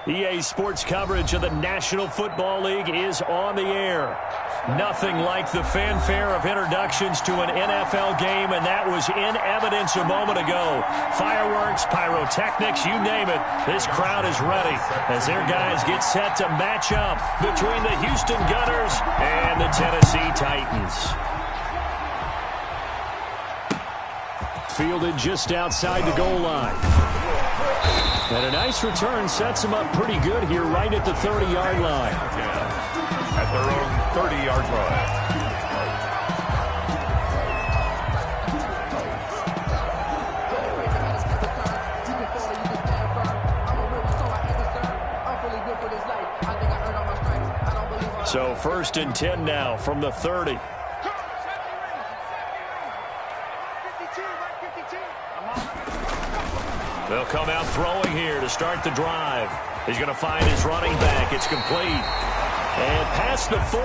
EA Sports coverage of the National Football League is on the air. Nothing like the fanfare of introductions to an NFL game, and that was in evidence a moment ago. Fireworks, pyrotechnics, you name it. This crowd is ready as their guys get set to match up between the Houston Gunners and the Tennessee Titans. Fielded just outside the goal line. And a nice return sets them up pretty good here right at the 30-yard line. At their own 30-yard line. So 1st and 10 now from the 30. They'll come out throwing here to start the drive. He's going to find his running back. It's complete. And past the 40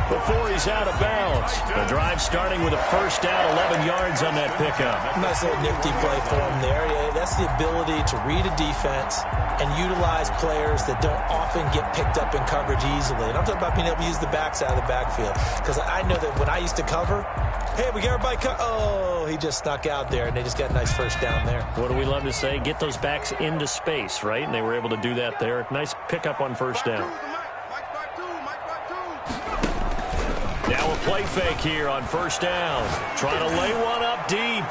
before he's out of bounds. The drive starting with a first down, 11 yards on that pickup. Nice little nifty play for him there. Yeah, that's the ability to read a defense and utilize players that don't often get picked up in coverage easily. And I'm talking about being able to use the backside of the backfield. Because I know that when I used to cover, hey, we got everybody oh, he just snuck out there, and they just got a nice first down there. What do we love to say? Get those backs into space, right? And they were able to do that there. Nice pickup on first down. Now a play fake here on first down. Trying to lay one up deep.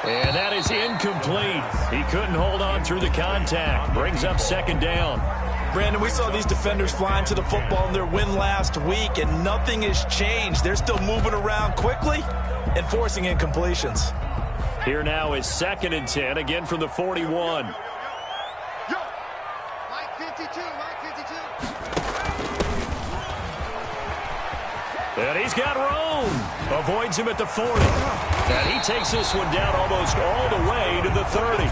And that is incomplete. He couldn't hold on through the contact. Brings up second down. Brandon, we saw these defenders flying to the football in their win last week, and nothing has changed. They're still moving around quickly and forcing incompletions. Here now is 2nd and 10, again from the 41. And he's got room. Avoids him at the 40. And he takes this one down almost all the way to the 30.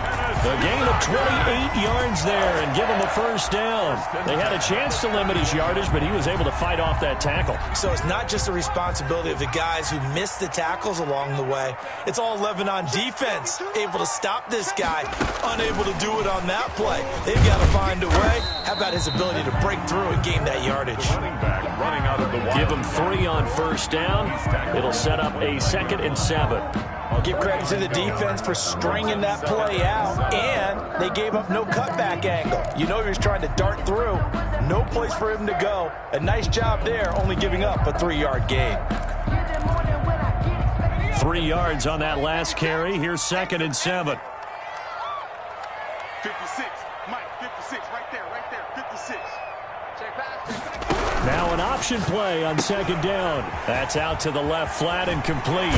A gain of 28 yards there and give him a first down. They had a chance to limit his yardage, but he was able to fight off that tackle. So it's not just the responsibility of the guys who missed the tackles along the way. It's all 11 on defense, able to stop this guy, unable to do it on that play. They've got to find a way. How about his ability to break through and gain that yardage? Running out of the Give him 3 on first down. It'll set up a 2nd and 7. I'll give credit to the defense for stringing that play out, and they gave up no cutback angle. You know he was trying to dart through. No place for him to go. A nice job there, only giving up a 3-yard gain. 3 yards on that last carry. Here's 2nd and 7. 56, Mike, 56, right there, 56. Check pass. Now an option play on 2nd down. That's out to the left, flat and complete.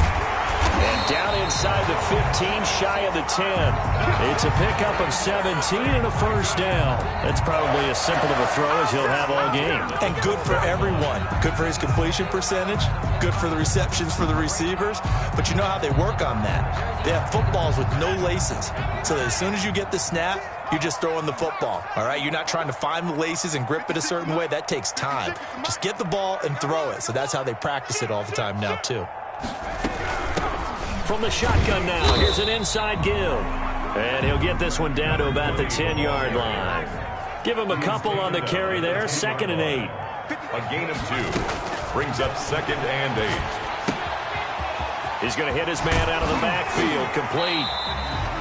And down inside the 15, shy of the 10. It's a pickup of 17 and a first down. That's probably as simple of a throw as he'll have all game. And good for everyone. Good for his completion percentage. Good for the receptions for the receivers. But you know how they work on that. They have footballs with no laces. So that as soon as you get the snap, you're just throwing the football. All right? You're not trying to find the laces and grip it a certain way. That takes time. Just get the ball and throw it. So that's how they practice it all the time now, too. From the shotgun now, here's an inside give. And he'll get this one down to about the 10-yard line. Give him a couple on the carry there, 2nd and 8. A gain of 2. Brings up 2nd and 8. He's going to hit his man out of the backfield, complete.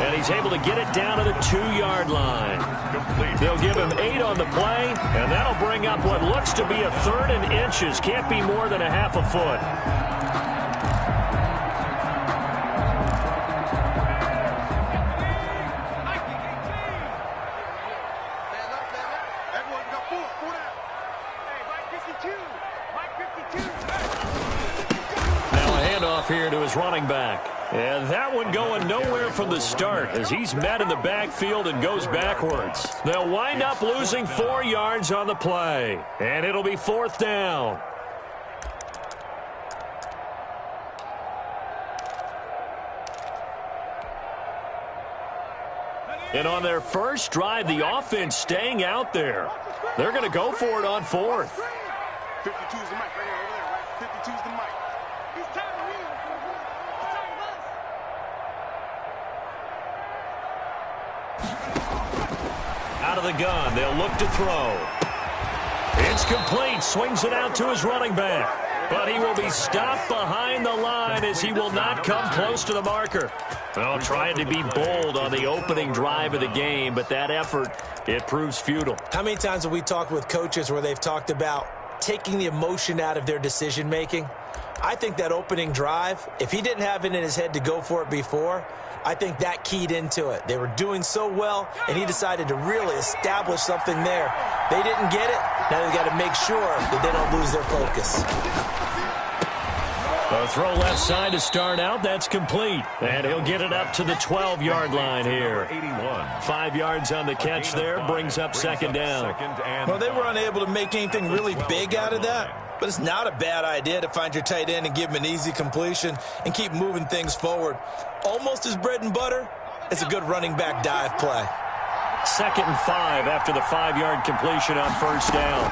And he's able to get it down to the 2-yard line. Complete. They'll give him 8 on the play, and that'll bring up what looks to be a 3rd and inches. Can't be more than a half a foot. Here to his running back. And that one going nowhere from the start as he's met in the backfield and goes backwards. They'll wind up losing 4 yards on the play. And it'll be 4th down. And on their first drive, the offense staying out there. They're going to go for it on 4th. 52's the mic right here, over there, right? 52's the mic. Out of the gun, they'll look to throw. It's complete. Swings it out to his running back. But he will be stopped behind the line as he will not come close to the marker. Well, trying to be bold on the opening drive of the game, but that effort, it proves futile. How many times have we talked with coaches where they've talked about taking the emotion out of their decision-making? I think that opening drive, if he didn't have it in his head to go for it before, I think that keyed into it. They were doing so well, and he decided to really establish something there. They didn't get it. Now they've got to make sure that they don't lose their focus. A throw left side to start out. That's complete. And he'll get it up to the 12-yard line here. 5 yards on the catch there. Brings up second down. Well, they were unable to make anything really big out of that. But it's not a bad idea to find your tight end and give him an easy completion and keep moving things forward. Almost his bread and butter. It's a good running back dive play. 2nd and 5 after the 5-yard completion on first down.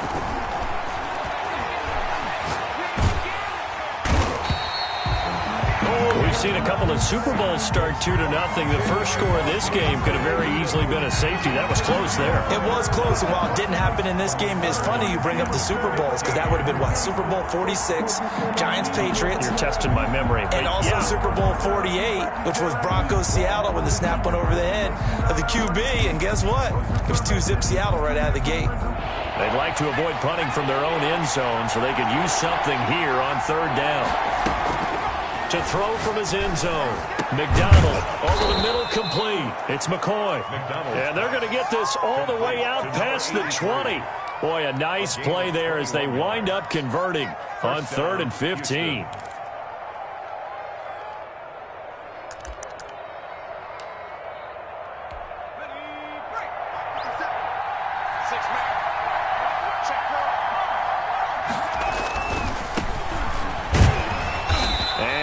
We've seen a couple of Super Bowls start 2-0. The first score of this game could have very easily been a safety. That was close there. It was close, and while it didn't happen in this game, it's funny you bring up the Super Bowls because that would have been, what, Super Bowl 46, Giants-Patriots. You're testing my memory. And also Super Bowl 48, which was Broncos-Seattle when the snap went over the head of the QB. And guess what? It was 2-zip Seattle right out of the gate. They'd like to avoid punting from their own end zone so they could use something here on third down. To throw from his end zone. McDonald over the middle, complete. It's McCoy. And they're going to get this all the way out past the 20. Boy, a nice play there as they wind up converting on 3rd and 15.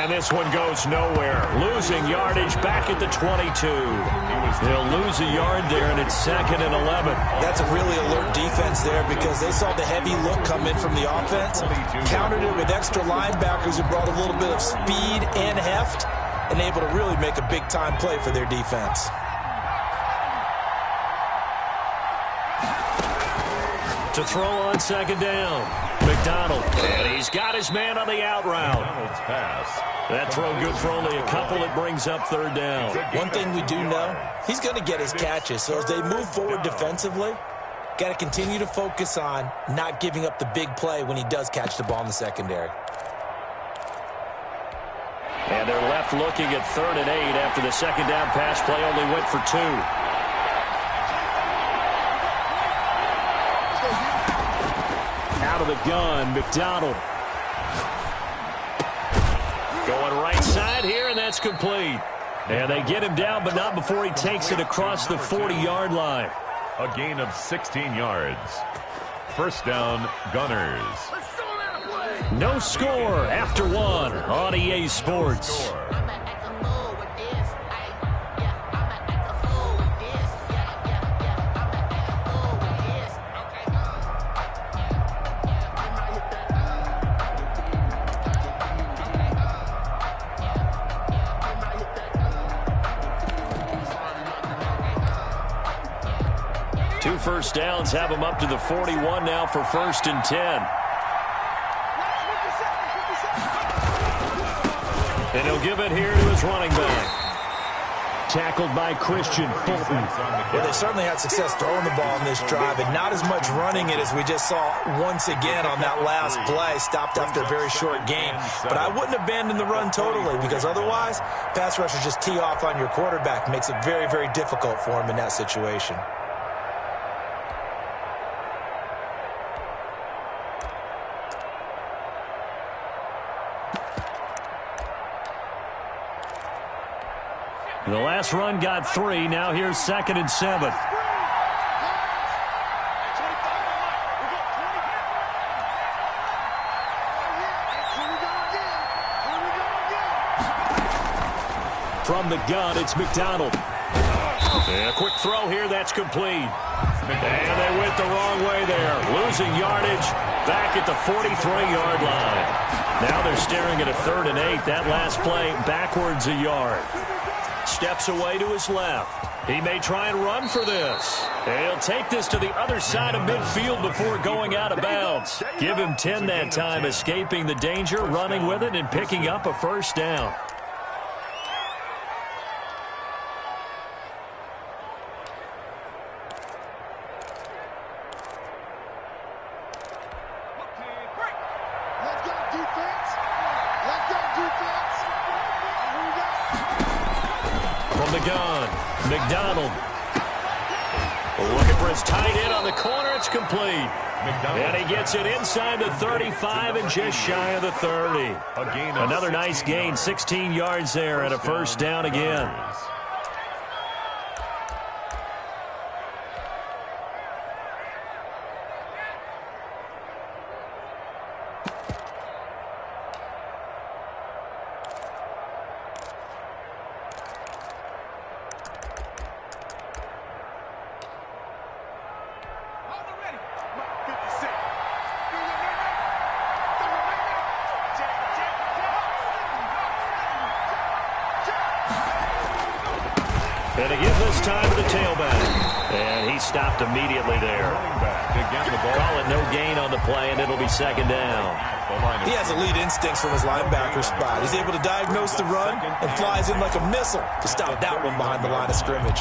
This one goes nowhere. Losing yardage back at the 22. They'll lose a yard there, and it's 2nd and 11. That's a really alert defense there because they saw the heavy look come in from the offense, countered it with extra linebackers who brought a little bit of speed and heft, and able to really make a big-time play for their defense. To throw on 2nd down. McDonald, and he's got his man on the out route. That throw good for only a couple. It brings up 3rd down. One thing we do know, he's going to get his catches. So as they move forward defensively, got to continue to focus on not giving up the big play when he does catch the ball in the secondary. And they're left looking at 3rd and 8 after the 2nd down pass play only went for 2. Out of the gun, McDonald. Going right side here, and that's complete. And they get him down, but not before he takes it across the 40-yard line. A gain of 16 yards. First down, Gunners. No score after 1 on EA Sports. First downs have him up to the 41 now for 1st and 10. And he'll give it here to his running back. Tackled by Christian Fulton. Well, they certainly had success throwing the ball in this drive, and not as much running it as we just saw once again on that last play, stopped after a very short gain. But I wouldn't abandon the run totally, because otherwise, pass rushers just tee off on your quarterback. Makes it very, very difficult for him in that situation. The last run got 3. Now here's 2nd and 7. From the gun, it's McDonald. And a quick throw here, that's complete. And they went the wrong way there. Losing yardage back at the 43-yard line. Now they're staring at a 3rd and 8. That last play backwards a yard. steps away to his left. He may try and run for this. He'll take this to the other side of midfield before going out of bounds. Give him 10 that time, escaping the danger, running with it, and picking up a first down. From the gun, McDonald. Looking for his tight end on the corner. It's complete. And he gets it inside the 35 and just shy of the 30. Another nice gain, 16 yards there and a first down again. And to give this time to the tailback. And he stopped immediately there. Call it no gain on the play, and it'll be second down. He has elite instincts from his linebacker spot. He's able to diagnose the run and flies in like a missile to stop that one behind the line of scrimmage.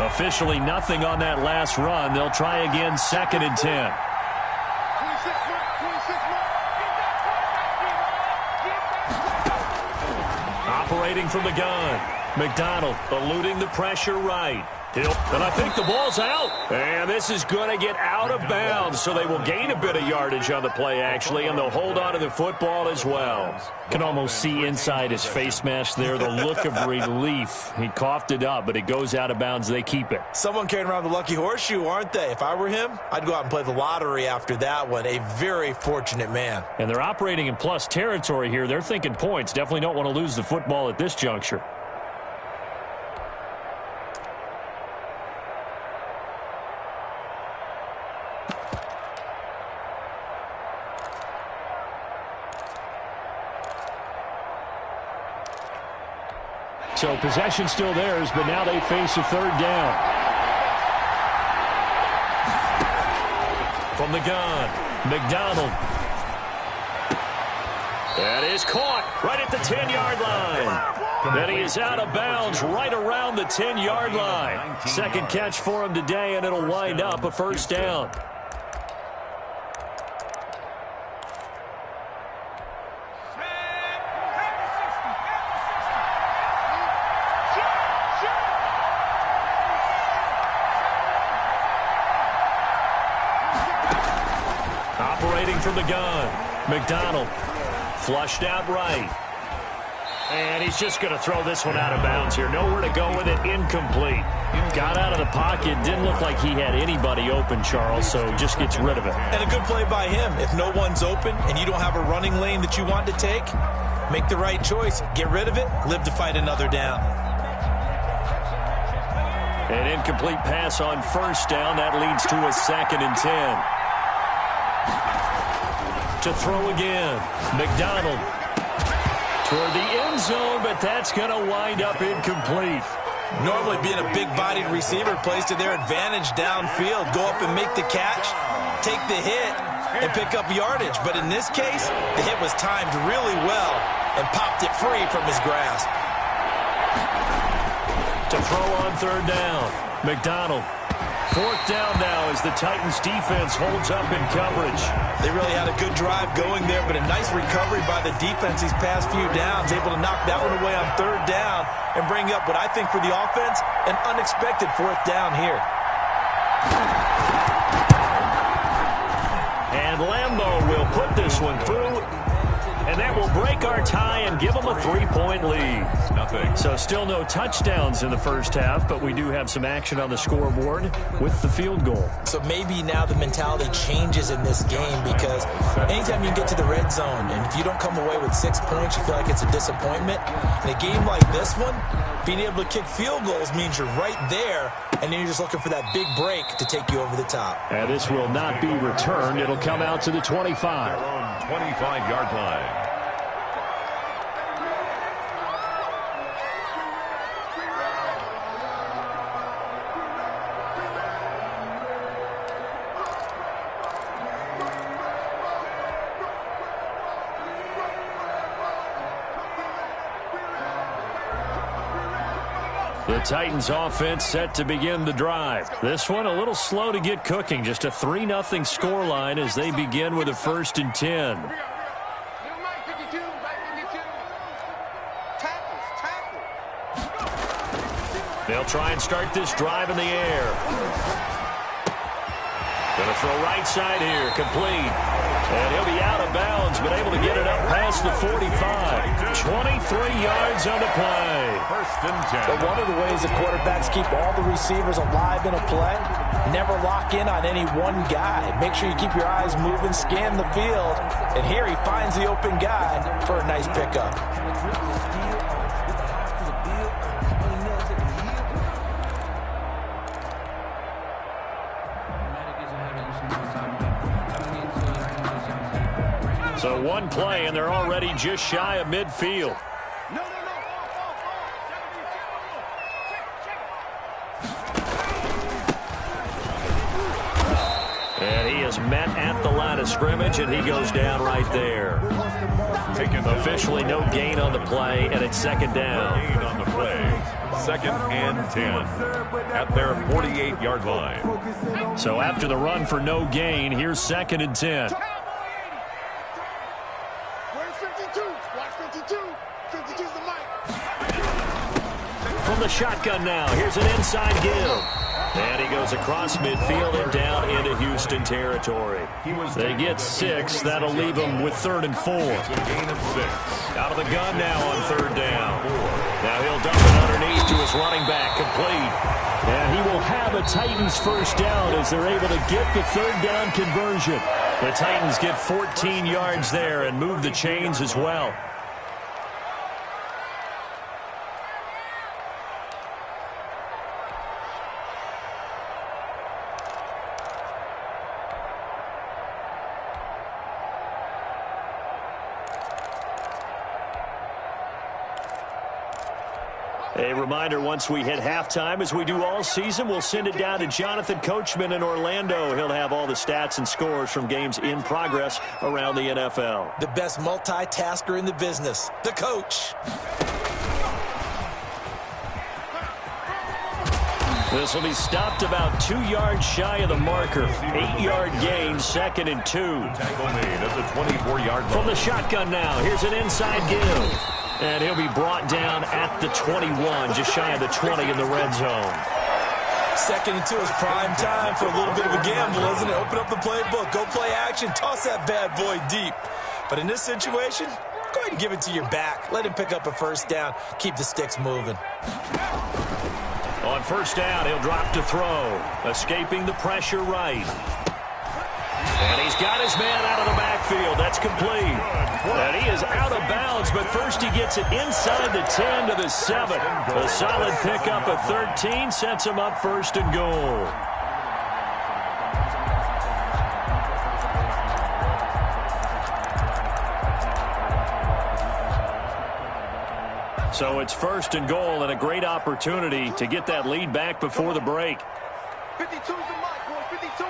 Officially nothing on that last run. They'll try again, 2nd and 10. Operating from the gun. McDonald eluding the pressure right. And I think the ball's out. And this is going to get out of bounds, so they will gain a bit of yardage on the play, actually, and they'll hold on to the football as well. Can almost see inside his face mask there the look of relief. He coughed it up, but it goes out of bounds. They keep it. Someone carrying around the lucky horseshoe, aren't they? If I were him, I'd go out and play the lottery after that one. A very fortunate man. And they're operating in plus territory here. They're thinking points. Definitely don't want to lose the football at this juncture. So possession still theirs, but now they face a third down. From the gun, McDonald. That is caught right at the 10-yard line. Then he is out of bounds right around the 10-yard line. Second catch for him today, and it'll wind up a first down. From the gun, McDonald flushed out right. And he's just going to throw this one out of bounds here. Nowhere to go with it, incomplete. Got out of the pocket, didn't look like he had anybody open, Charles, so just gets rid of it. And a good play by him. If no one's open and you don't have a running lane that you want to take, make the right choice. Get rid of it, live to fight another down. An incomplete pass on first down. That leads to a 2nd and 10. To throw again, McDonald toward the end zone, but that's going to wind up incomplete. Normally being a big-bodied receiver plays to their advantage downfield. Go up and make the catch, take the hit, and pick up yardage. But in this case, the hit was timed really well and popped it free from his grasp. To throw on third down, McDonald. 4th down now as the Titans defense holds up in coverage. They really had a good drive going there, but a nice recovery by the defense these past few downs. Able to knock that one away on 3rd down and bring up what I think for the offense, an unexpected 4th down here. And Lambo will put this one through. And that will break our tie and give them a 3-point lead. Nothing. So still no touchdowns in the first half, but we do have some action on the scoreboard with the field goal. So maybe now the mentality changes in this game, because anytime you get to the red zone and if you don't come away with 6 points, you feel like it's a disappointment. In a game like this one, being able to kick field goals means you're right there, and then you're just looking for that big break to take you over the top. And this will not be returned. It'll come out to the 25. 25-yard line. The Titans offense set to begin the drive. This one a little slow to get cooking. Just a 3-0 scoreline as they begin with a 1st and 10. They'll try and start this drive in the air. Going to throw right side here, complete. And he'll be out of bounds, but able to get it up past the 45. 23 yards on the play. 1st and 10. But one of the ways the quarterbacks keep all the receivers alive in a play, never lock in on any one guy. Make sure you keep your eyes moving, scan the field. And here he finds the open guy for a nice pickup. So one play, and they're already just shy of midfield. And he is met at the line of scrimmage, and he goes down right there. Officially no gain on the play, and it's 2nd down. Gain on the play. 2nd and 10 at their 48-yard line. So after the run for no gain, here's 2nd and 10. From the shotgun now, here's an inside give. And he goes across midfield and down into Houston territory. They get 6. That'll leave them with 3rd and 4. It's a gain of 6. Out of the gun now on 3rd down. Now he'll dump it underneath to his running back, complete. And he will have a Titans 1st down as they're able to get the 3rd down conversion. The Titans get 14 yards there and move the chains as well. A reminder, once we hit halftime, as we do all season, we'll send it down to Jonathan Coachman in Orlando. He'll have all the stats and scores from games in progress around the NFL. The best multitasker in the business, the coach. This will be stopped about 2 yards shy of the marker. 8-yard gain, 2nd and 2. Tackle made at the 24-yard line. From the shotgun now, here's an inside give. And he'll be brought down at the 21, just shy of the 20 in the red zone. 2nd and 2 is prime time for a little bit of a gamble, isn't it? Open up the playbook, go play action, toss that bad boy deep. But in this situation, go ahead and give it to your back. Let him pick up a 1st down, keep the sticks moving. On 1st down, he'll drop to throw, escaping the pressure right. And he's got his man out of the backfield. That's complete. And he is out of bounds, but first he gets it inside the 10 to the 7. A solid pickup of 13 sets him up 1st and goal. So it's 1st and goal and a great opportunity to get that lead back before the break. 52's the mark, boy, 52.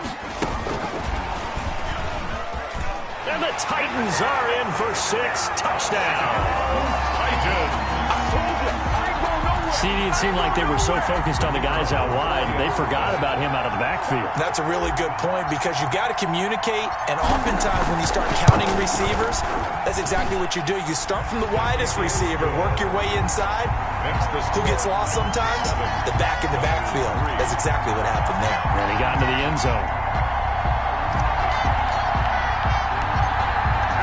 And the Titans are in for 6. Touchdown. See, it seemed like they were so focused on the guys out wide, they forgot about him out of the backfield. That's a really good point because you've got to communicate, and oftentimes when you start counting receivers, that's exactly what you do. You start from the widest receiver, work your way inside. Who gets lost sometimes? The back in the backfield. That's exactly what happened there. And he got into the end zone.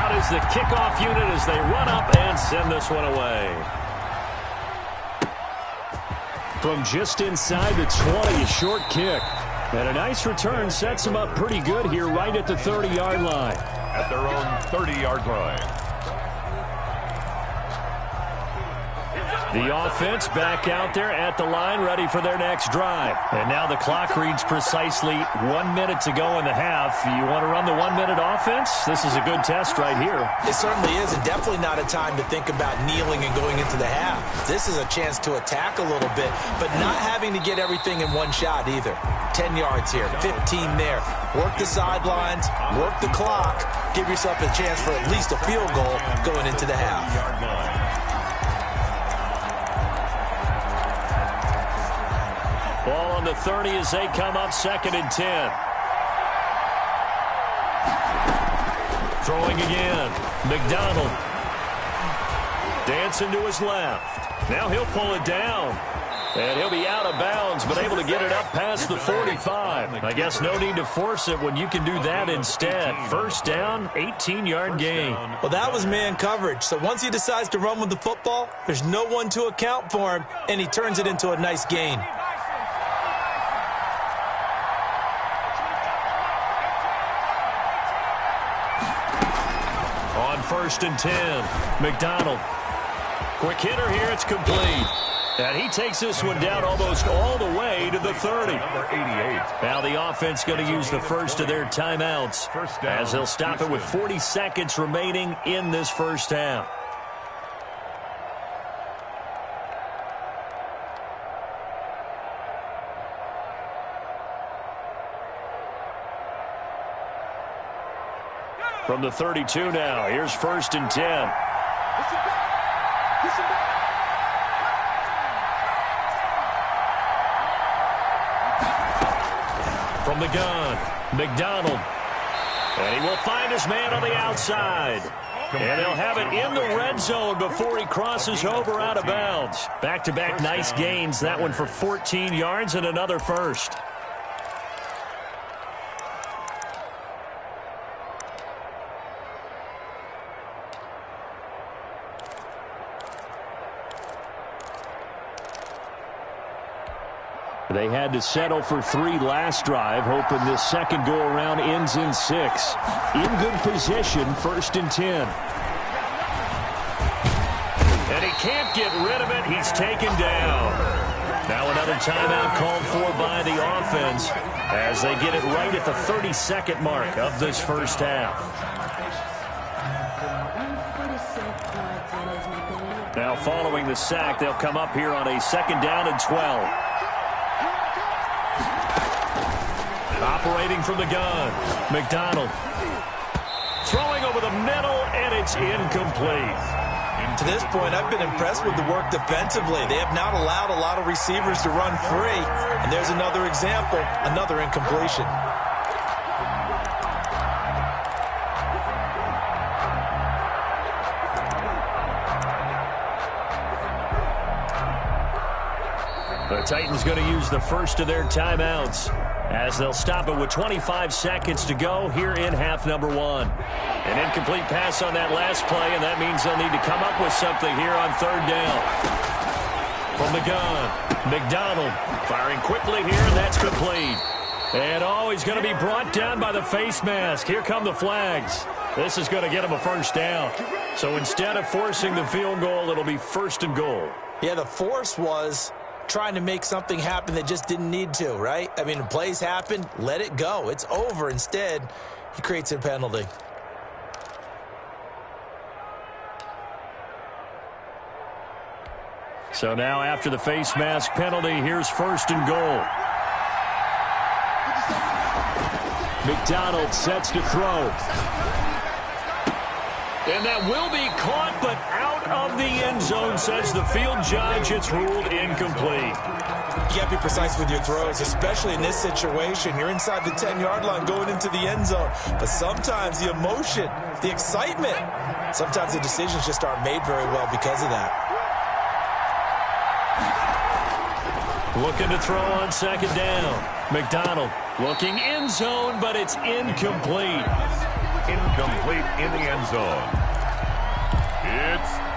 Out is the kickoff unit as they run up and send this one away. From just inside the 20, a short kick. And a nice return sets them up pretty good here right at the 30-yard line. At their own 30-yard line. The offense back out there at the line, ready for their next drive. And now the clock reads precisely 1 minute to go in the half. You want to run the 1 minute offense? This is a good test right here. It certainly is, and definitely not a time to think about kneeling and going into the half. This is a chance to attack a little bit, but not having to get everything in one shot either. 10 yards here, 15 there. Work the sidelines, work the clock, give yourself a chance for at least a field goal going into the half. Ball on the 30 as they come up 2nd and 10. Throwing again. McDonald. Dancing to his left. Now he'll pull it down. And he'll be out of bounds, but able to get it up past the 45. I guess no need to force it when you can do that instead. First down, 18-yard gain. Well, that was man coverage. So once he decides to run with the football, there's no one to account for him, and he turns it into a nice gain. On 1st and 10, McDonald. Quick hitter here, it's complete. And he takes this one down almost all the way to the 30. Number 88. Now the offense going to use the first of their timeouts as they'll stop it with 40 seconds remaining in this first half. From the 32 now, here's 1st and 10. From the gun, McDonald. And he will find his man on the outside. And they'll have it in the red zone before he crosses over out of bounds. Back-to-back nice gains. That one for 14 yards and another first. They had to settle for 3 last drive, hoping this second go-around ends in 6. In good position, 1st and 10. And he can't get rid of it. He's taken down. Now another timeout called for by the offense as they get it right at the 32nd mark of this first half. Now following the sack, they'll come up here on a 2nd down and 12. Operating from the gun, McDonald. Throwing over the middle, and it's incomplete. To this point, I've been impressed with the work defensively. They have not allowed a lot of receivers to run free. And there's another example, another incompletion. The Titans going to use the first of their timeouts as they'll stop it with 25 seconds to go here in half number 1. An incomplete pass on that last play, and that means they'll need to come up with something here on 3rd down. From the gun, McDonald firing quickly here, and that's complete. And he's going to be brought down by the face mask. Here come the flags. This is going to get him a first down. So instead of forcing the field goal, it'll be 1st and goal. Yeah, the force was trying to make something happen that just didn't need to, right? I mean, plays happen, let it go. It's over. Instead, he creates a penalty. So now after the face mask penalty, here's 1st and goal. McDonald sets to throw. And that will be caught, but out of the end zone, says the field judge. It's ruled incomplete. You can't be precise with your throws, especially in this situation. You're inside the 10-yard line going into the end zone. But sometimes the emotion, the excitement, sometimes the decisions just aren't made very well because of that. Looking to throw on 2nd down. McDonald looking end zone, but it's incomplete. Incomplete in the end zone.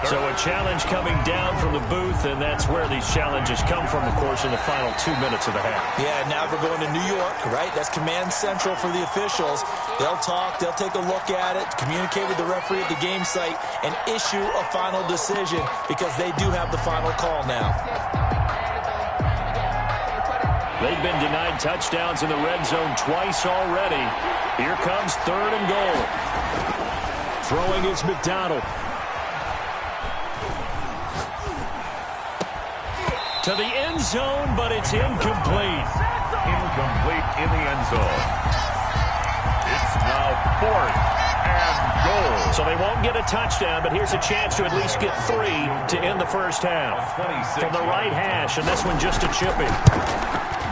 So a challenge coming down from the booth, and that's where these challenges come from, of course, in the final 2 minutes of the half. Yeah, now we're going to New York, right? That's command central for the officials. They'll talk, they'll take a look at it, communicate with the referee at the game site, and issue a final decision because they do have the final call now. They've been denied touchdowns in the red zone twice already. Here comes 3rd and goal. Throwing is McDonald. To the end zone, but it's incomplete. Incomplete in the end zone. It's now 4th and goal. So they won't get a touchdown, but here's a chance to at least get 3 to end the first half. From the right hash, and this one just a chipping.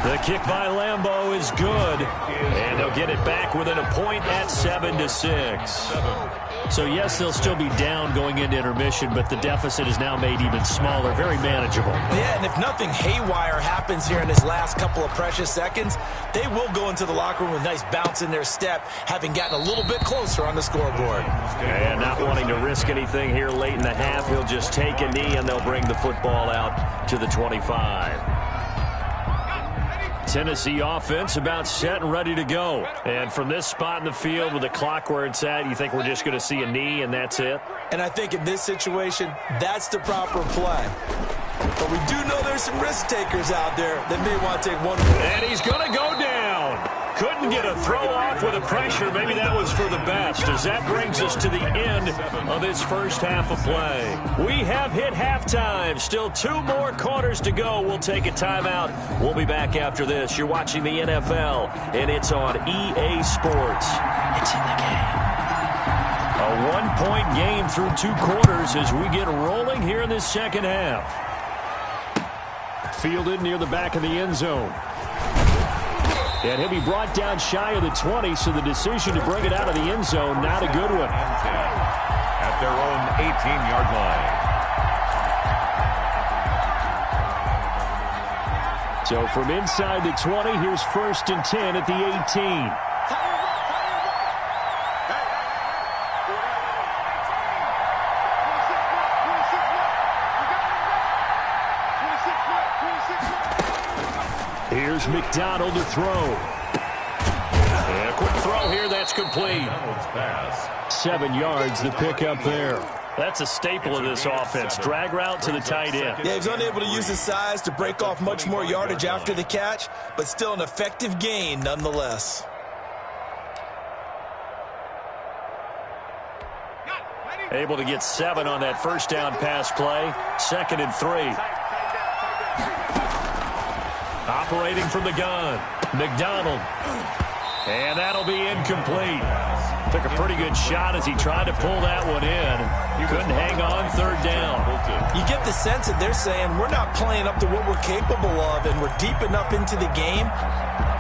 The kick by Lambeau is good, and they'll get it back within a point at 7-6. So, yes, they'll still be down going into intermission, but the deficit is now made even smaller, very manageable. Yeah, and if nothing haywire happens here in this last couple of precious seconds, they will go into the locker room with a nice bounce in their step, having gotten a little bit closer on the scoreboard. And not wanting to risk anything here late in the half, he'll just take a knee, and they'll bring the football out to the 25. Tennessee offense about set and ready to go. And from this spot in the field with the clock where it's at, you think we're just going to see a knee and that's it? And I think in this situation, that's the proper play. But we do know there's some risk takers out there that may want to take one. And he's going to go down. Couldn't get a throw off with the pressure. Maybe that was for the best, as that brings us to the end of this first half of play. We have hit halftime. Still 2 more quarters to go. We'll take a timeout. We'll be back after this. You're watching the NFL, and it's on EA Sports. It's in the game. A 1-point game through 2 quarters as we get rolling here in this second half. Fielded near the back of the end zone. And he'll be brought down shy of the 20, so the decision to bring it out of the end zone, not a good one. At their own 18-yard line. So from inside the 20, here's 1st and 10 at the 18. Here's McDonald to throw. And a quick throw here, that's complete. 7 yards, the pickup there. That's a staple of this offense. Drag route to the tight end. Yeah, he's unable to use his size to break off much more yardage after the catch, but still an effective gain nonetheless. Able to get 7 on that first down pass play. 2nd and 3. Operating from the gun, McDonald. And that'll be incomplete. Took a pretty good shot as he tried to pull that one in. Couldn't hang on 3rd down. You get the sense that they're saying we're not playing up to what we're capable of, and we're deep enough into the game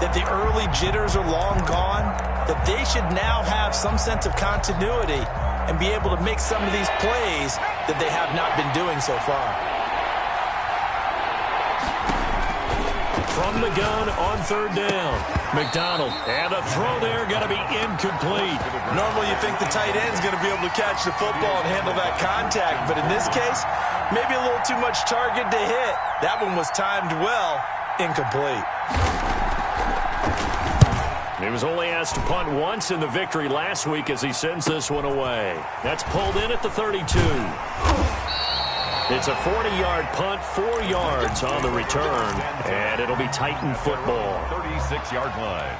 that the early jitters are long gone, that they should now have some sense of continuity and be able to make some of these plays that they have not been doing so far. From the gun on 3rd down. McDonald. And a throw there going to be incomplete. Normally you think the tight end's going to be able to catch the football and handle that contact. But in this case, maybe a little too much target to hit. That one was timed well. Incomplete. He was only asked to punt once in the victory last week as he sends this one away. That's pulled in at the 32. It's a 40-yard punt, 4 yards on the return, and it'll be Titan football. 36-yard line.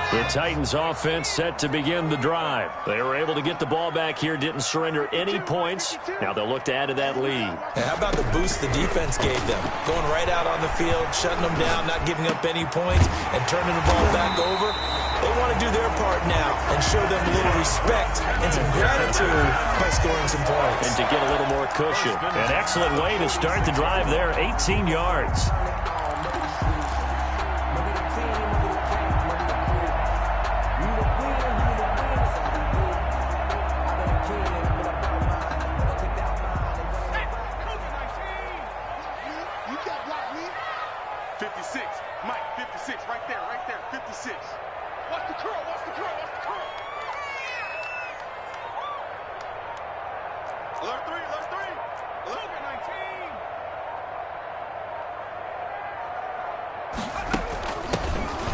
The Titans offense set to begin the drive. They were able to get the ball back here, didn't surrender any points. Now they'll look to add to that lead. And how about the boost the defense gave them? Going right out on the field, shutting them down, not giving up any points, and turning the ball back over. They want to do their part now and show them a little respect and some gratitude by scoring some points. And to get a little more cushion. An excellent way to start the drive there, 18 yards.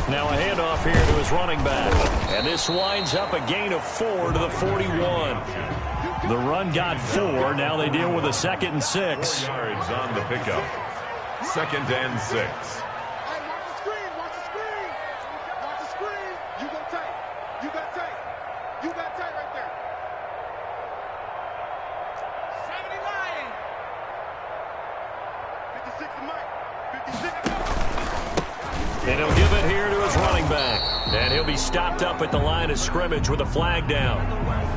Now a handoff here to his running back. And this winds up a gain of 4 to the 41. The run got 4. Now they deal with a 2nd and 6. Yards on the pickup. 2nd and 6. And he'll give it here to his running back. And he'll be stopped up at the line of scrimmage with a flag down.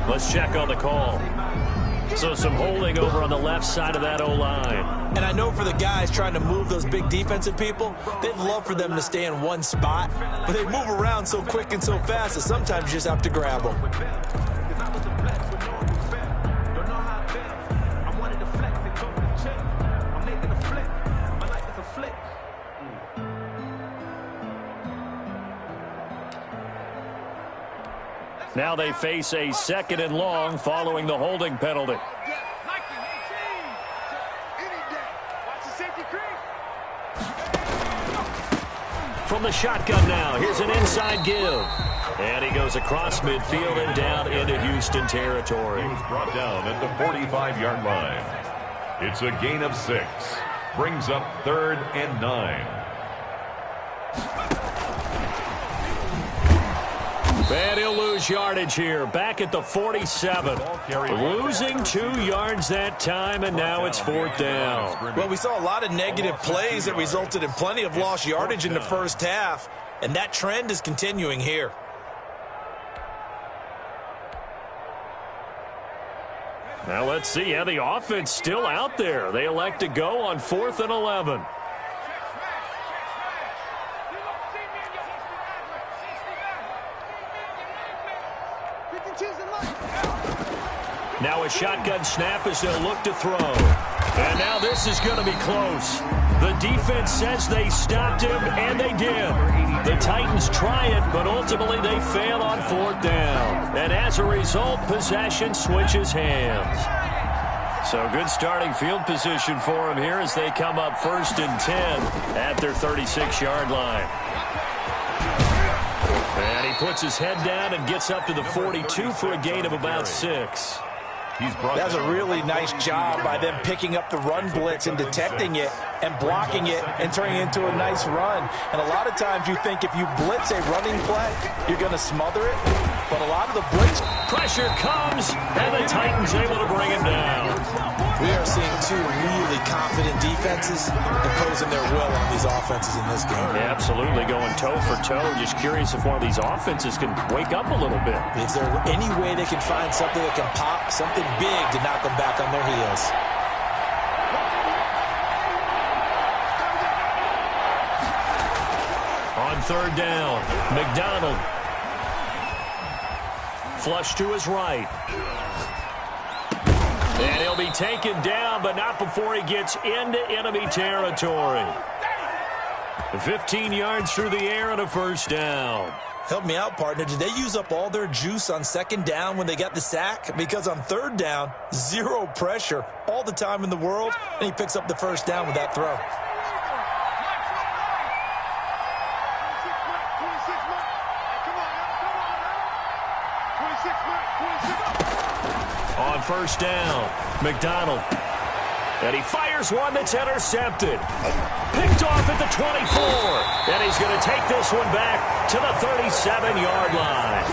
Let's check on the call. So some holding over on the left side of that O-line. And I know for the guys trying to move those big defensive people, they'd love for them to stay in one spot, but they move around so quick and so fast that sometimes you just have to grab them. Now they face a 2nd and long following the holding penalty. From the shotgun now, here's an inside give. And he goes across midfield and down into Houston territory. He was brought down at the 45-yard line. It's a gain of 6. Brings up 3rd and 9. And he'll lose yardage here. Back at the 47. Losing 2 yards that time, and now it's 4th down. Well, we saw a lot of negative plays that resulted in plenty of lost yardage in the first half, and that trend is continuing here. Now let's see how the offense still out there. They elect to go on 4th and 11. Now a shotgun snap as they'll look to throw. And now this is going to be close. The defense says they stopped him, and they did. The Titans try it, but ultimately they fail on 4th down. And as a result, possession switches hands. So good starting field position for them here as they come up 1st and 10 at their 36-yard line. And he puts his head down and gets up to the 42 for a gain of about 6. That's a really nice job by them picking up the run blitz and detecting it and blocking it and turning it into a nice run. And a lot of times you think if you blitz a running play, you're going to smother it. But a lot of the blitz pressure comes, and the Titans able to bring it down. We are seeing 2 really confident defenses imposing their will on these offenses in this game. Yeah, absolutely, going toe for toe. Just curious if one of these offenses can wake up a little bit. Is there any way they can find something that can pop, something big to knock them back on their heels? On 3rd down, McDonald. Flush to his right. And he'll be taken down, but not before he gets into enemy territory. 15 yards through the air and a 1st down. Help me out, partner. Did they use up all their juice on 2nd down when they got the sack? Because on 3rd down, 0 pressure all the time in the world, and he picks up the 1st down with that throw. On 1st down, McDonald. And he fires one that's intercepted. Picked off at the 24. And he's going to take this one back to the 37-yard line.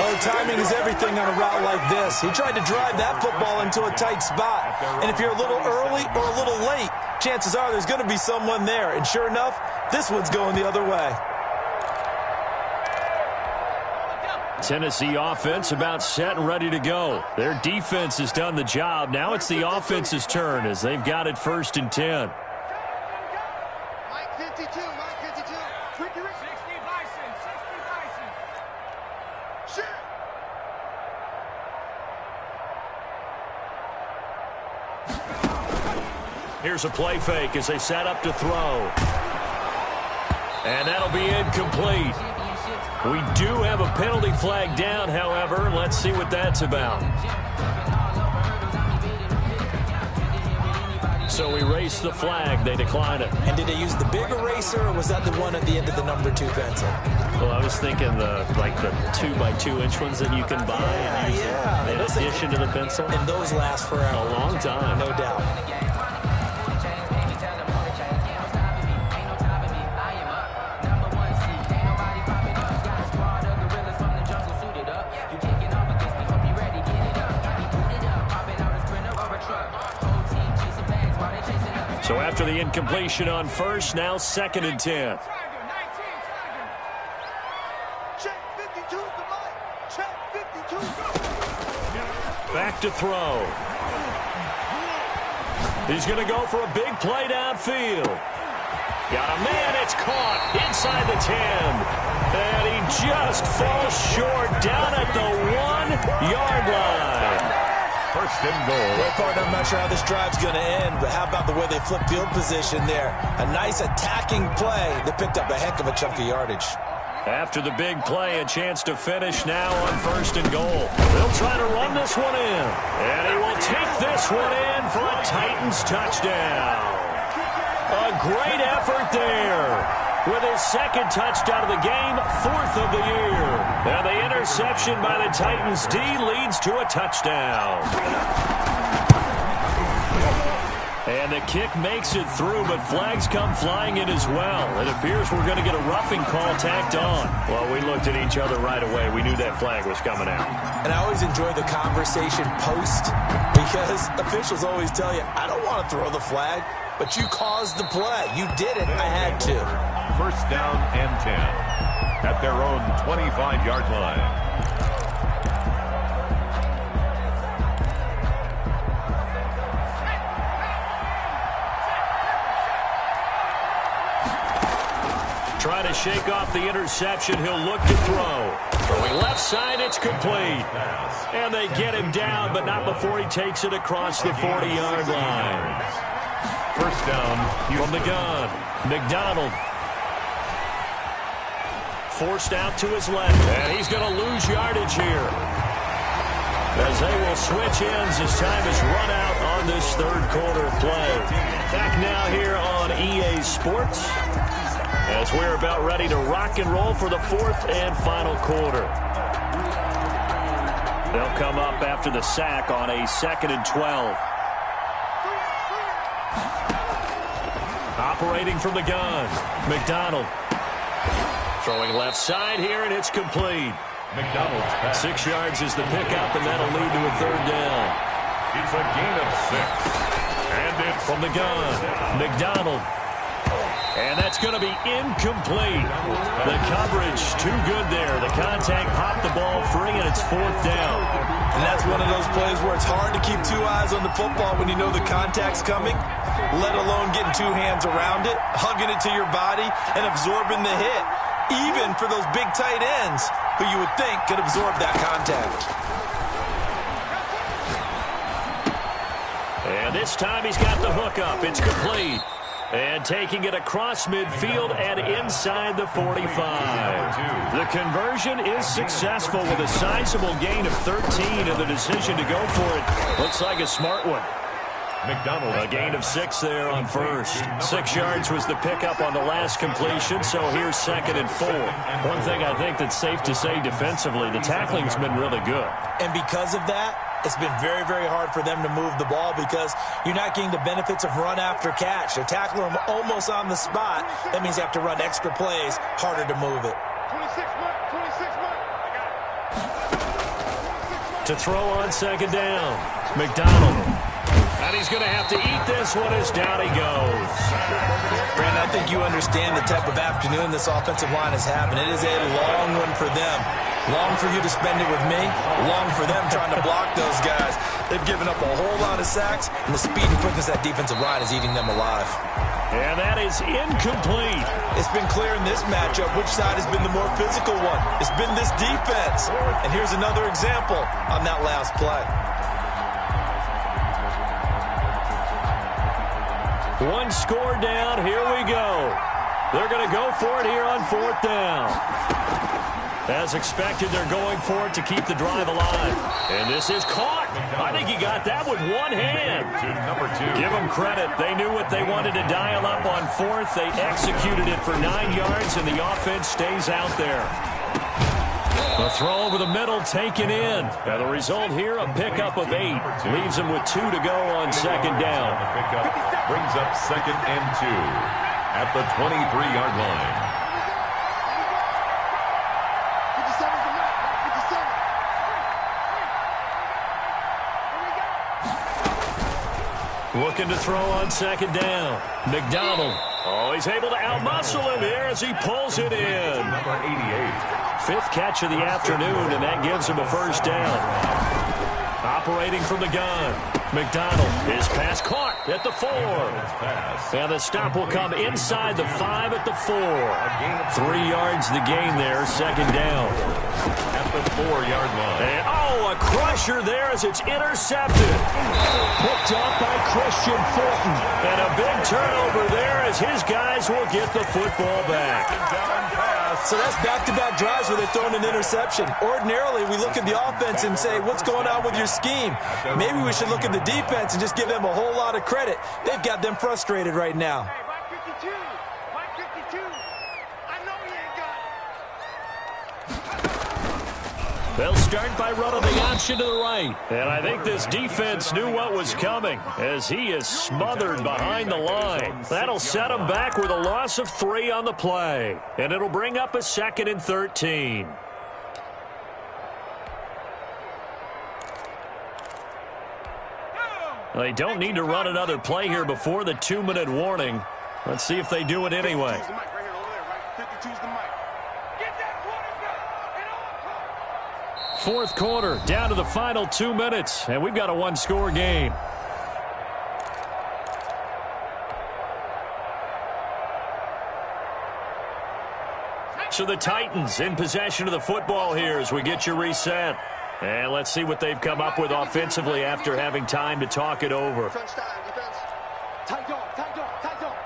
Oh, timing is everything on a route like this. He tried to drive that football into a tight spot. And if you're a little early or a little late, chances are there's going to be someone there. And sure enough, this one's going the other way. Tennessee offense about set and ready to go. Their defense has done the job. Now it's the offense's turn as they've got it 1st and 10. Mike 52, Mike 52. Ricky, 60 Bison, 60 Bison. Shit. Here's a play fake as they set up to throw. And that'll be incomplete. We do have a penalty flag down, however. Let's see what that's about. So we race the flag. They decline it. And did they use the big eraser, or was that the one at the end of the number 2 pencil? Well, I was thinking the 2x2-inch ones that you can buy and use in addition to the pencil. And those last forever. A long time. No doubt. So after the incompletion on 1st, now 2nd and 10. Check 52's the mic. Check 52's the mic. Back to throw. He's going to go for a big play downfield. Got a man, it's caught inside the 10. And he just falls short down at the 1-yard line. First and goal. Well, partner, I'm not sure how this drive's going to end, but how about the way they flip field position there? A nice attacking play that picked up a heck of a chunk of yardage. After the big play, a chance to finish now on first and goal. They'll try to run this one in. And he will take this one in for a Titans touchdown. A great effort there. With his second touchdown of the game, 4th of the year. And the interception by the Titans D leads to a touchdown. And the kick makes it through, but flags come flying in as well. It appears we're going to get a roughing call tacked on. Well, we looked at each other right away. We knew that flag was coming out. And I always enjoy the conversation post because officials always tell you, I don't want to throw the flag, but you caused the play. You did it. I had to. First down and 10 at their own 25-yard line. Try to shake off the interception. He'll look to throw. Throwing left side, it's complete. And they get him down, but not before he takes it across the 40-yard line. First down, from the gun. McDonald. Forced out to his left. And he's going to lose yardage here. As they will switch ends as time is run out on this third quarter play. Back now here on EA Sports, as we're about ready to rock and roll for the fourth and final quarter. They'll come up after the sack on a 2nd and 12. Operating from the gun, McDonald. Throwing left side here, and it's complete. McDonald's pass. 6 yards is the pickup, and that'll lead to a third down. It's a gain of 6. And it's from the gun, McDonald. And that's going to be incomplete. The coverage too good there. The contact popped the ball free, and it's 4th down. And that's one of those plays where it's hard to keep 2 eyes on the football when you know the contact's coming, let alone getting 2 hands around it, hugging it to your body, and absorbing the hit, even for those big tight ends who you would think could absorb that contact. And this time he's got the hook up. It's complete. And taking it across midfield and inside the 45. The conversion is successful with a sizable gain of 13, and the decision to go for it looks like a smart one. McDonald. A gain of 6 there on first. 6 yards was the pickup on the last completion, so here's 2nd and 4. One thing I think that's safe to say defensively, the tackling's been really good. And because of that, it's been very, very hard for them to move the ball because you're not getting the benefits of run after catch. They tackle them almost on the spot. That means you have to run extra plays, harder to move it. 26 months. To throw on 2nd down, McDonald. And he's going to have to eat this one as down he goes. Brandon, I think you understand the type of afternoon this offensive line is having. It is a long one for them. Long for you to spend it with me. Long for them trying to block those guys. They've given up a whole lot of sacks, and the speed and quickness of that defensive line is eating them alive. And that is incomplete. It's been clear in this matchup which side has been the more physical one. It's been this defense. And here's another example on that last play. One score down. Here we go. They're going to go for it here on 4th down. As expected, they're going for it to keep the drive alive. And this is caught. I think he got that with one hand. Number 2. Give them credit. They knew what they wanted to dial up on 4th. They executed it for 9 yards, and the offense stays out there. The throw over the middle taken in. And the result here, a pickup of 8. Leaves them with 2 to go on 2nd down. The pickup brings up 2nd and 2 at the 23-yard line. 57's the mark. 57. Looking to throw on 2nd down. McDonald. Oh, he's able to outmuscle him here as he pulls it in. Number 88. 5th catch of the afternoon, and that gives him a 1st down. Operating from the gun. McDonald, his pass caught at the 4. And the stop will come inside the 5 at the 4. 3 yards the gain there, second down. At the 4-yard line. And, a crusher there as it's intercepted. Picked off by Christian Fulton. And a big turnover there as his guys will get the football back. So that's back-to-back drives where they're throwing an interception. Ordinarily, we look at the offense and say, what's going on with your scheme? Maybe we should look at the defense and just give them a whole lot of credit. They've got them frustrated right now. Hey, Mike 52. Mike 52. I know he ain't got They'll start by running the option to the right. And I think this defense knew what was coming as he is smothered behind the line. That'll set him back with a loss of 3 on the play. And it'll bring up a 2nd and 13. Well, they don't need to run another play here before the 2-minute warning. Let's see if they do it anyway. 52's the mic right here over there, right? 52's the mic. Get that quarterback and all. 4th quarter, down to the final 2 minutes, and we've got a 1-score game. So the Titans in possession of the football here as we get you reset. And let's see what they've come up with offensively after having time to talk it over. Defense time, defense. Tight dog, tight dog, tight dog.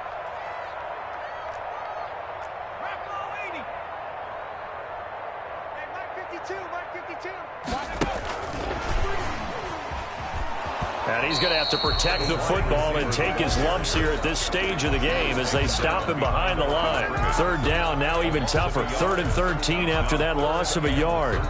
Hey, Mike 52, Mike 52. And he's going to have to protect the football and take his lumps here at this stage of the game as they stop him behind the line. 3rd down, now even tougher. 3rd and 13 after that loss of a yard.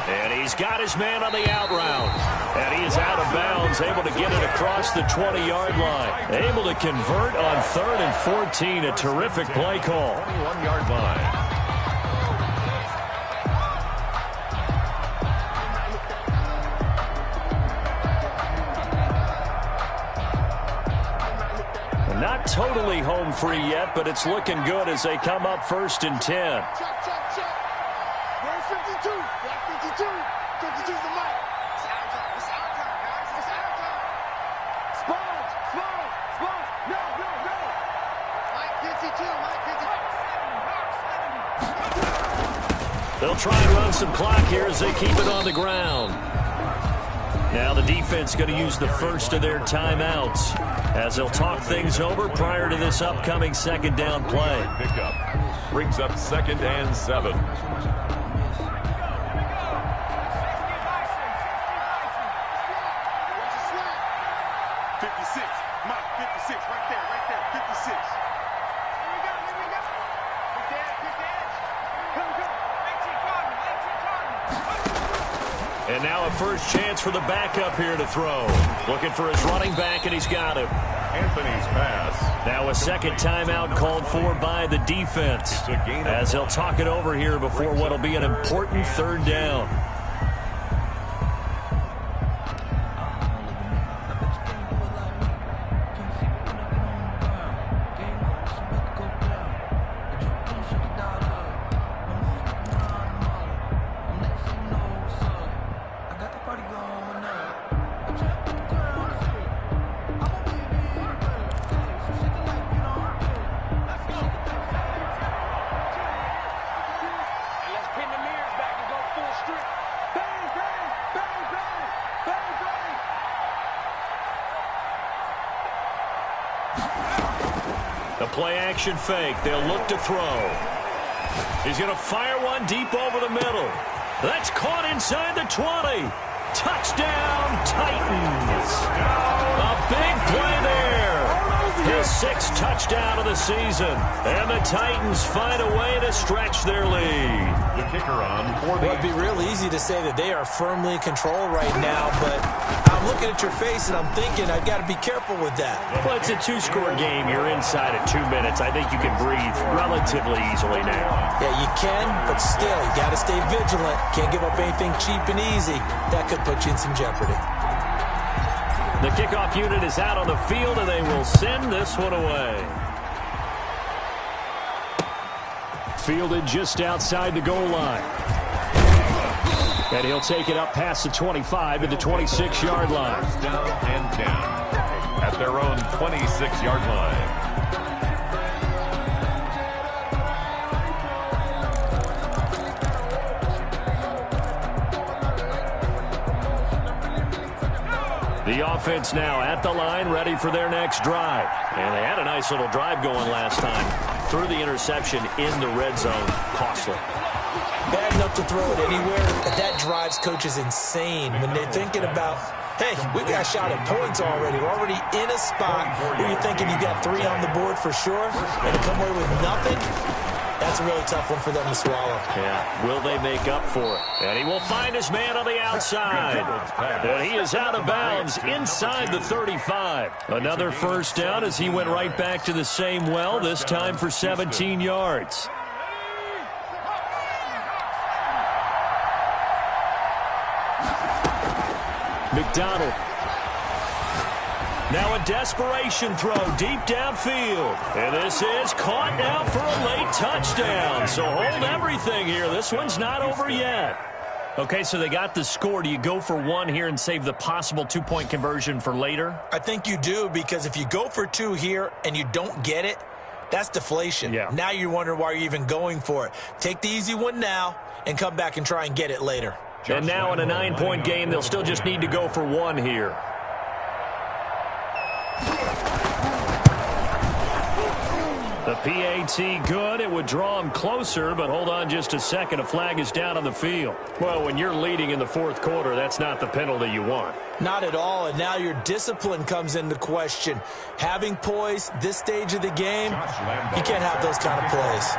And he's got his man on the out route. And he is out of bounds, able to get it across the 20-yard line. Able to convert on 3rd and 14. A terrific play call. 21-yard line. Not totally home free yet, but it's looking good as they come up 1st and 10. Check, check, check. Where's 52? Black 52. 52's the mic. It's our time. It's our time, guys. It's our time. Sponge, sponge, sponge. No, no, no. Mike 52, Mike 52. They'll try and run some clock here as they keep it on the ground. Now the defense going to use the first of their timeouts as they'll talk things over prior to this upcoming 2nd down play. Pickup brings up 2nd and 7. And now a first chance for the backup here to throw. Looking for his running back, and he's got him. Anthony's pass. Now a 2nd timeout called for by the defense as they'll talk it over here before what will be an important 3rd down. The play-action fake. They'll look to throw. He's going to fire one deep over the middle. That's caught inside the 20. Touchdown, Titans. A big play there. His 6th touchdown of the season. And the Titans find a way to stretch their lead. The kicker on for Well, it'd be real easy to say that they are firmly in control right now, but I'm looking at your face and I'm thinking I've got to be careful with that. Well, it's a 2-score game. You're inside at 2 minutes. I think you can breathe relatively easily now. Yeah, you can, but still, you got to stay vigilant. Can't give up anything cheap and easy. That could put you in some jeopardy. The kickoff unit is out on the field, and they will send this one away. Fielded just outside the goal line. And he'll take it up past the 25 to the 26-yard line. Down and 10 at their own 26-yard line. The offense now at the line, ready for their next drive. And they had a nice little drive going last time. Threw the interception in the red zone. Costly. Bad enough to throw it anywhere, but that drives coaches insane when they're thinking about, hey, we got shot at points already. We're already in a spot where you're thinking you got 3 on the board for sure, and to come away with nothing, that's a really tough one for them to swallow. Yeah, will they make up for it? And he will find his man on the outside. And he is out of bounds inside the 35. Another first down as he went right back to the same well, this time for 17 yards. McDonald. Now a desperation throw deep downfield. And this is caught now for a late touchdown. So hold everything here. This one's not over yet. Okay, so they got the score. Do you go for 1 here and save the possible 2-point conversion for later? I think you do, because if you go for 2 here and you don't get it, that's deflation. Yeah. Now you're wondering why you're even going for it. Take the easy one now and come back and try and get it later. And now in a 9-point game, they'll still just need to go for 1 here. The PAT good. It would draw him closer, but hold on just a second. A flag is down on the field. Well, when you're leading in the 4th quarter, that's not the penalty you want. Not at all, and now your discipline comes into question. Having poise this stage of the game, you can't have those kind of plays.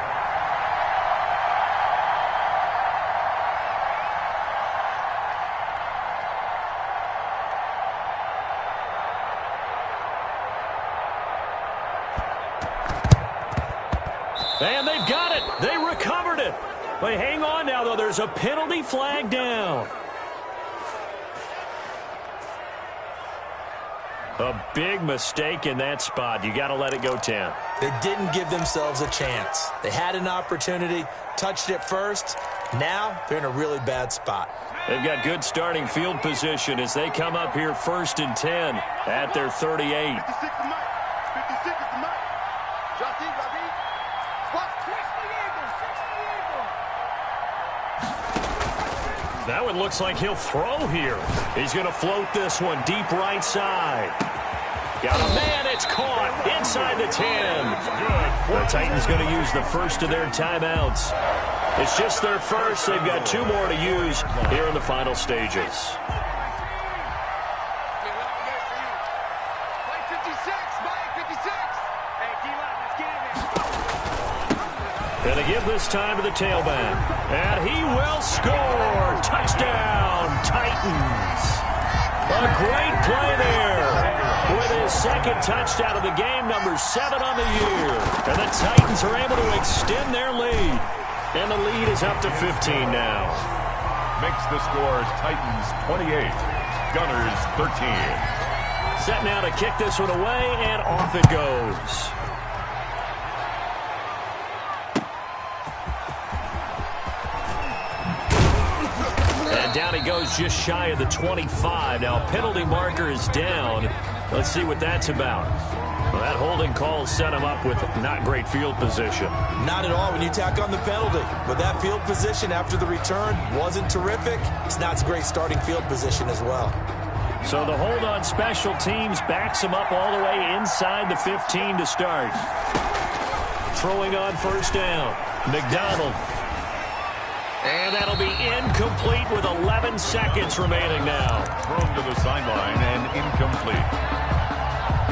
And they've got it. They recovered it. But hang on now, though. There's a penalty flag down. A big mistake in that spot. You got to let it go 10. They didn't give themselves a chance. They had an opportunity, touched it first. Now they're in a really bad spot. They've got good starting field position as they come up here 1st and 10 at their 38. 56 is Mike. 56 is Mike. Drop deep, drop deep. That one looks like he'll throw here. He's going to float this one deep right side. Got a man. It's caught inside the 10. The Titans going to use the first of their timeouts. It's just their first. They've got 2 more to use here in the final stages. Going to give this time to the tailback. And he will score. Touchdown, Titans. A great play there. With his 2nd touchdown of the game, number 7 on the year. And the Titans are able to extend their lead. And the lead is up to 15 now. Makes the scores Titans 28, Gunners 13. Set now to kick this one away, and off it goes. And down he goes just shy of the 25. Now, penalty marker is down. Let's see what that's about. Well, that holding call set him up with not great field position. Not at all when you tack on the penalty. But that field position after the return wasn't terrific. It's not a great starting field position as well. So the hold on special teams backs him up all the way inside the 15 to start. Throwing on 1st down. McDonald. And that'll be incomplete with 11 seconds remaining now. Thrown to the sideline and incomplete.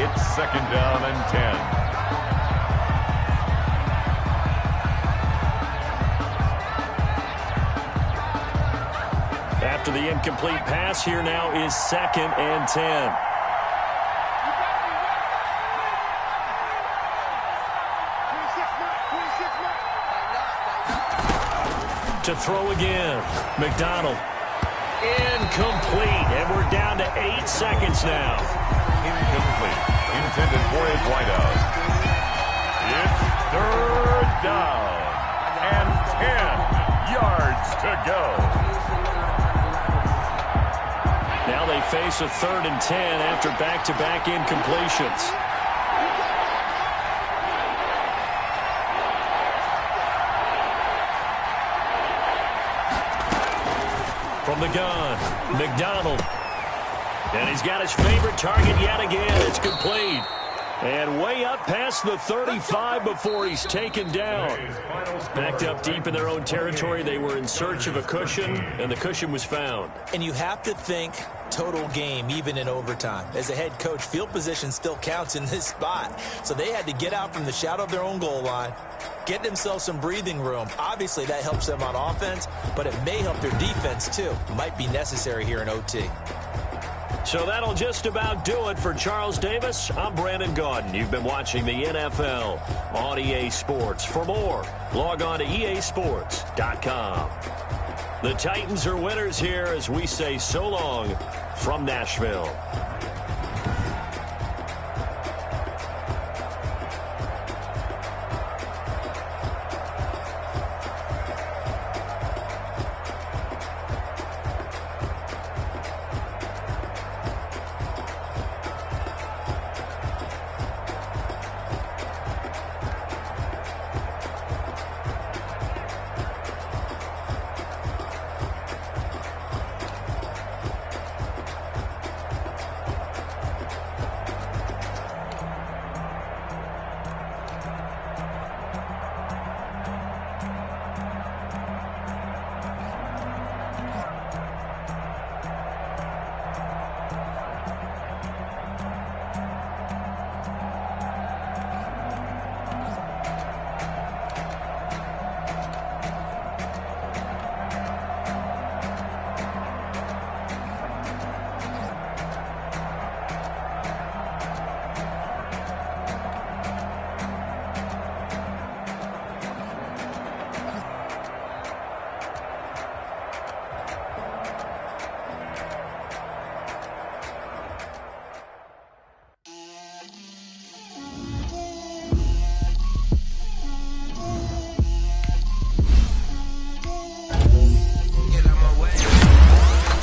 It's 2nd down and 10. After the incomplete pass, here now is 2nd and 10. To throw again. McDonald. Incomplete. And we're down to 8 seconds now. incomplete. Intended for a wideout. It's third down and 10 yards to go. Now they face a 3rd and 10 after back-to-back incompletions. From the gun, McDonald. And he's got his favorite target yet again. It's complete. And way up past the 35 before he's taken down. Backed up deep in their own territory. They were in search of a cushion, and the cushion was found. And you have to think total game, even in overtime. As a head coach, field position still counts in this spot. So they had to get out from the shadow of their own goal line, get themselves some breathing room. Obviously, that helps them on offense, but it may help their defense, too. Might be necessary here in OT. So that'll just about do it for Charles Davis. I'm Brandon Gaudin. You've been watching the NFL on EA Sports. For more, log on to easports.com. The Titans are winners here as we say so long from Nashville.